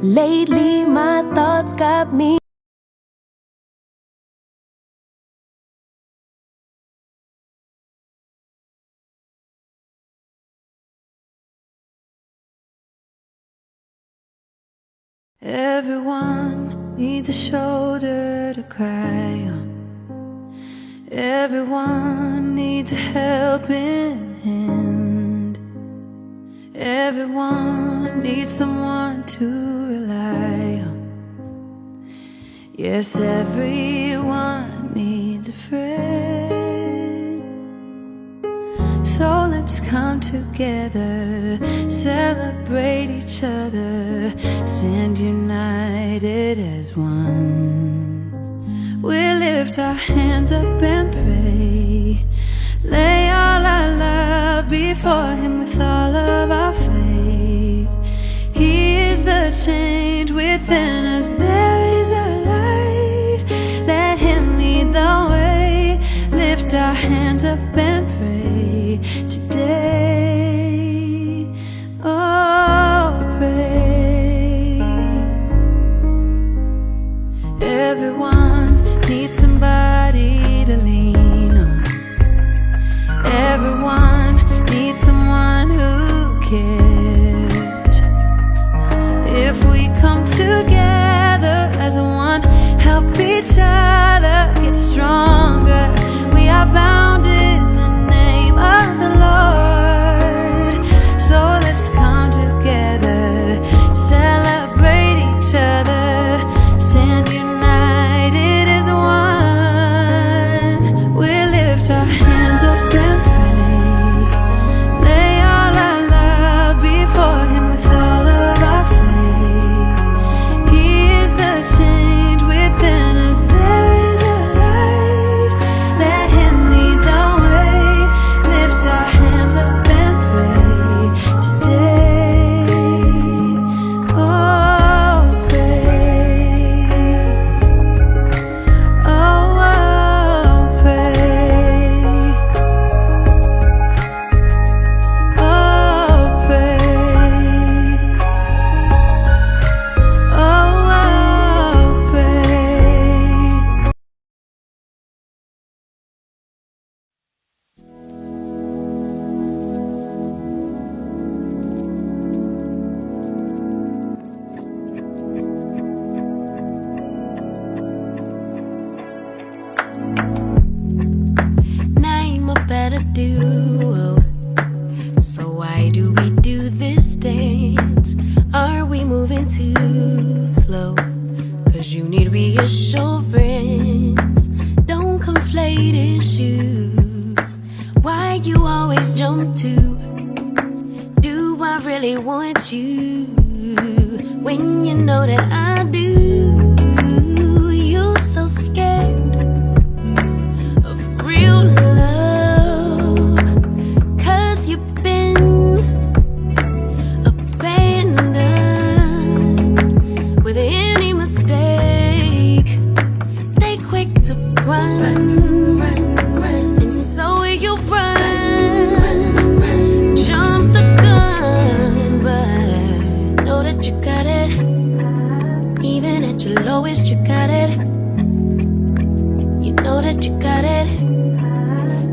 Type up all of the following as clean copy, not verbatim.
Lately my thoughts got me. Everyone needs a shoulder to cry on. Everyone needs a helping hand. Everyone needs someone to rely on. Yes, everyone needs a friend. So let's come together, celebrate each other, stand united as one. We'll lift our hands up and pray, lay all our love before Him with all of our faith. He is the change within us, there is a light. Let Him lead the way, lift our hands up and pray today. Oh, pray. Everyone needs somebody to lean on. Everyone needs someone who cares. If we come together as one, help each other get stronger, we are bound in the name of the Lord. So let's come together, celebrate each other, stand united as one. We'll lift our hands up and pray, lay all our love before Him with all of our faith. He is the change within us, there is a light. Let Him lead the way, lift our hands up and pray today. Oh, pray. Oh, pray. Oh, pray. Oh, pray. Name a better duo. So why do we do this dance? Are we moving too slow? Cause you need reassurance. Don't conflate issues. Why you always jump to, do I really want you when you know that I do? You so scared of real love, cause you've been abandoned with any mistake. They quick to run, and so you run, jump the gun, but know that you got it. Even at your lowest, you got it. You know that you got it.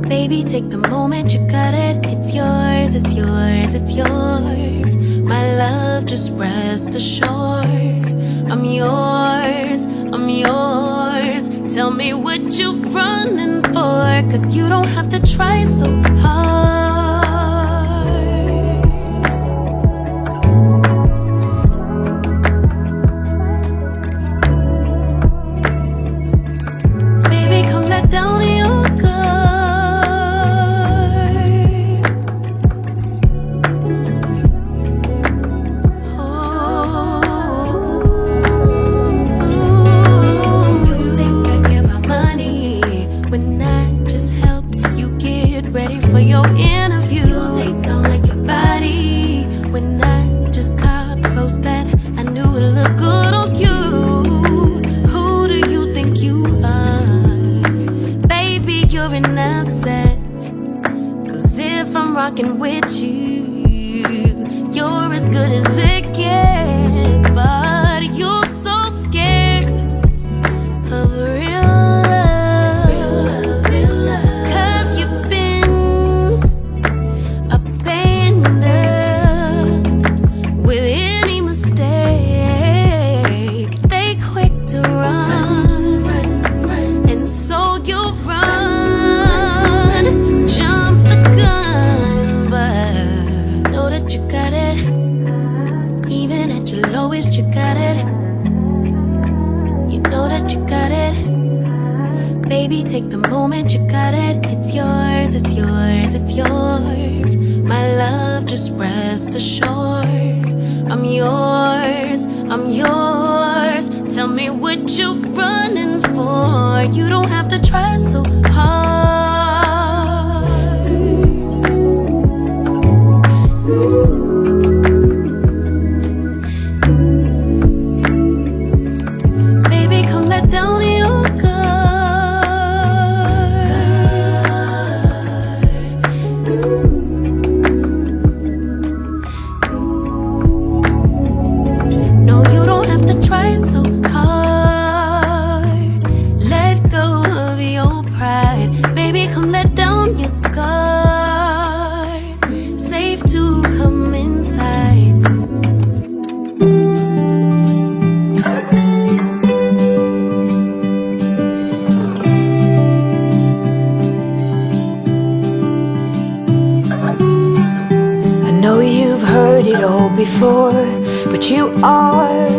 Baby, take the moment, you got it. It's yours, it's yours, it's yours. My love, just rest assured. I'm yours, I'm yours. Tell me what you running for, cause you don't have to try so hard. Baby, come let down your guard. You think I care about money when I just helped you get ready for your interview? You think I like your body when I just got close that I knew it looked good on you? Who do you think you are? Baby, you're an asset. Cause if I'm rocking with you, you're as good as it gets. But just rest assured, I'm yours, I'm yours. Tell me what you're running for. You don't have to try so hard. Baby, come let down your try so hard. Let go of your pride. Baby, come let down your guard. Safe to come inside. I know you've heard it all before, but you are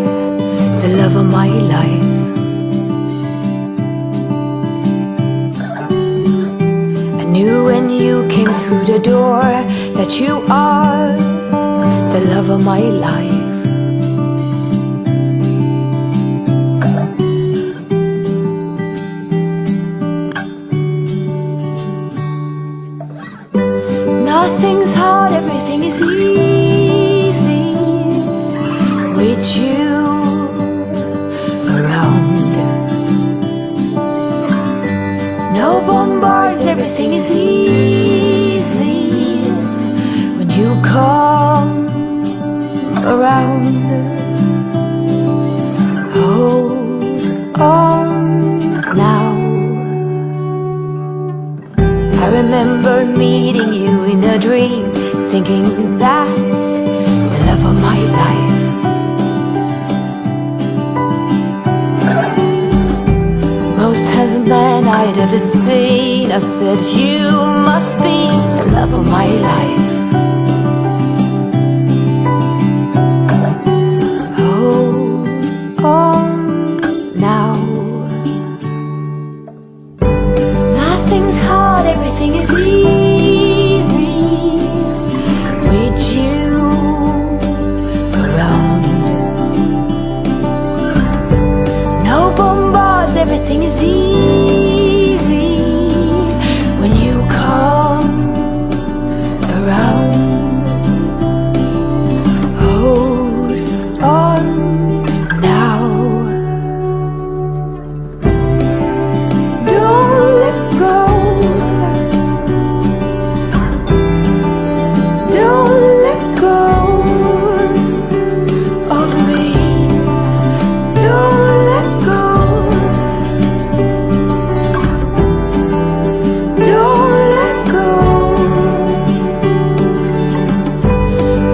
the love of my life. I knew when you came through the door that you are the love of my life. Nothing's hard, everything is easy with you around. No bombards, everything is easy when you come around. Hold on now. I remember meeting you in a dream, thinking that's the love of my life. Most handsome man I'd ever seen. I said, you must be the love of my life. Hold on now. Nothing's hard, everything is easy with you around. No bombards, everything is easy when you come around. Hold on now. Don't let go. Don't let go of me. Don't let go. Don't let go.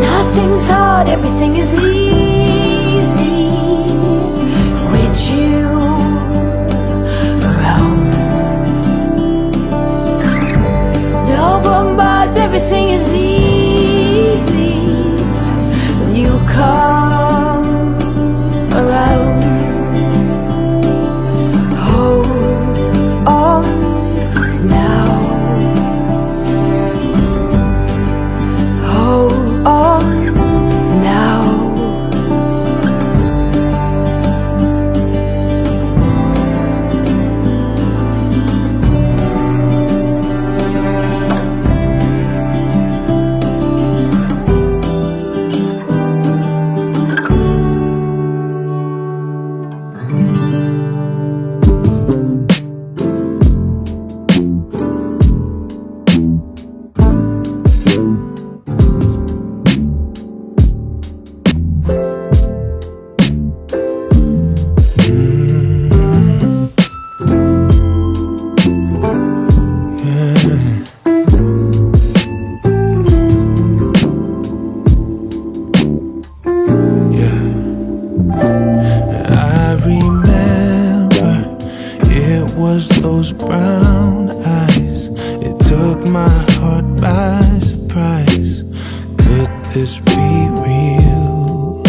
Nothing's hard, everything is easy with you around. No bombards, everything is easy when you come around. Hold on now. Hold on now. Was those brown eyes, it took my heart by surprise. Could this be real?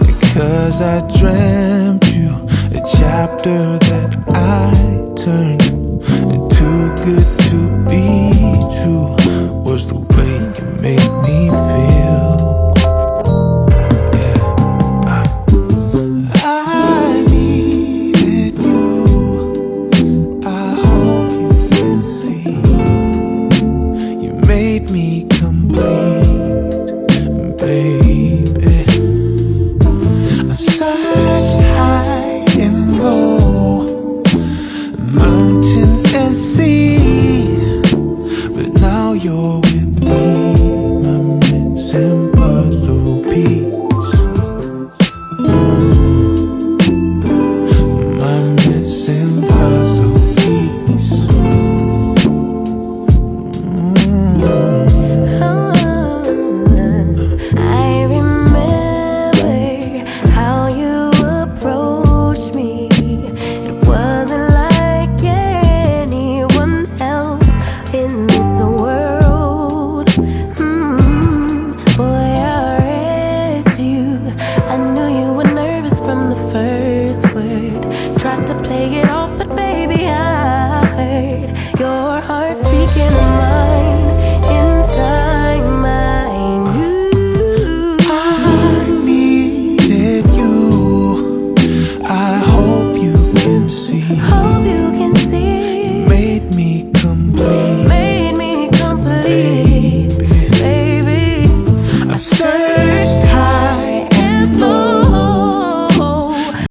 Because I dreamt you a chapter that I turned, and too good to be true was the way you made made me complete, baby. I've searched high and low, mountain and sea, but now you're with